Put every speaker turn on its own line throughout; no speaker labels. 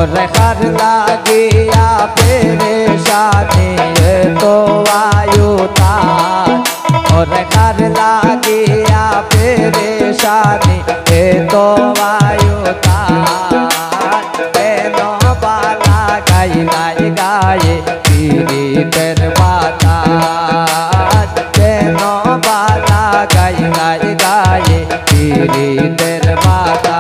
और हर लागिया परेशानी तो आयुतार और हर लागिया परेशानी तो आयुतार तेनो बाला गाई गाई गाए पीरी तेर माता तेनो बाला गाई गाई गाए पीरी तेर माता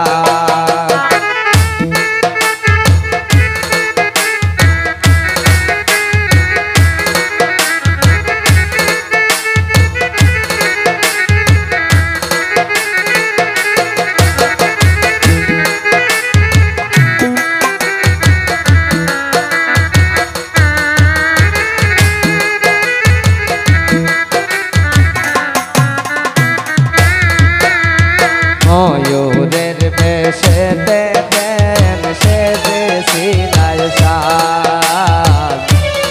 ময়ূরের বেশে দেখেন সেজে সিনায় সাজ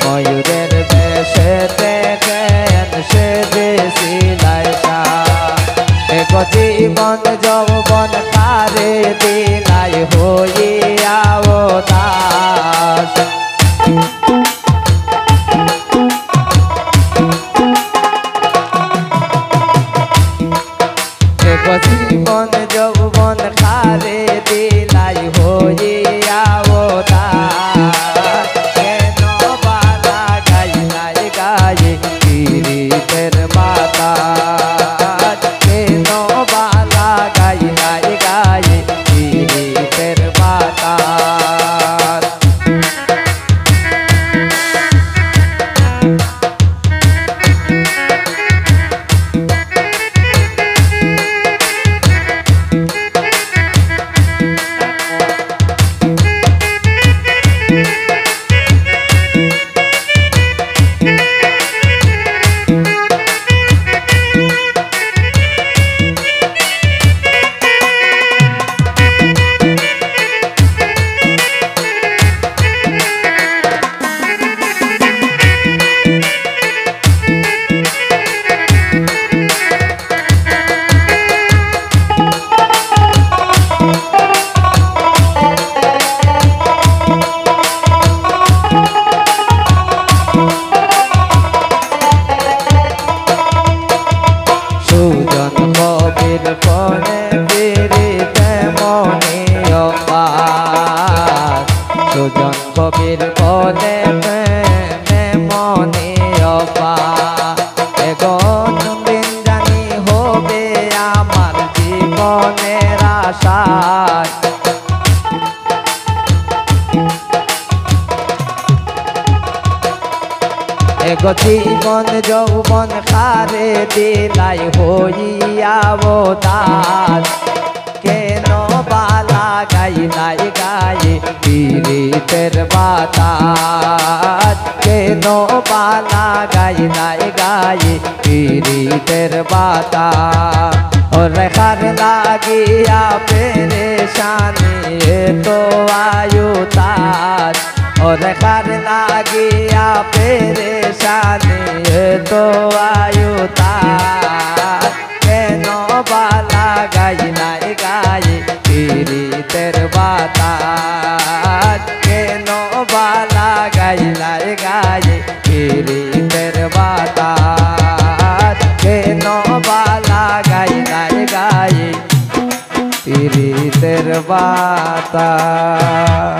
ময়ূরের বেশে দেখেন সেজে সিনায় সাজ এক জীবন যৌবন কারে দিনাই হইয়া দাস জীবন যৌবন খারে দিলাই হইয়া কেন বালা গাই নাই গায়ে পীরিতের মাতা কেন বালা গাই নাই গায়ে পীরিতের মাতা সুজন কবির পনে পীরিতে মনে অপার সুজন কবির পনে প্রেমে মনে অপার এখন দিন জানি হবে আমার জীবনের আশায় এক জীবন যৌবন খারে দিলাই হইয়া দাস কেন বালা গাই নাই গায়ে পীরিতের বাতাস কেন বালা গাই নাই গায়ে পীরিতের বাতাস और हर लागिया परेशानी तो आयुतार और हर लागिया परेशानी तो आयुतार केनो बाला गाई नाई गाई पीरितेर बातार केनो बाला गाई नाई गाई पीरितेर बातार केनो बाला गाई नाई गाई पीरितेर बातार।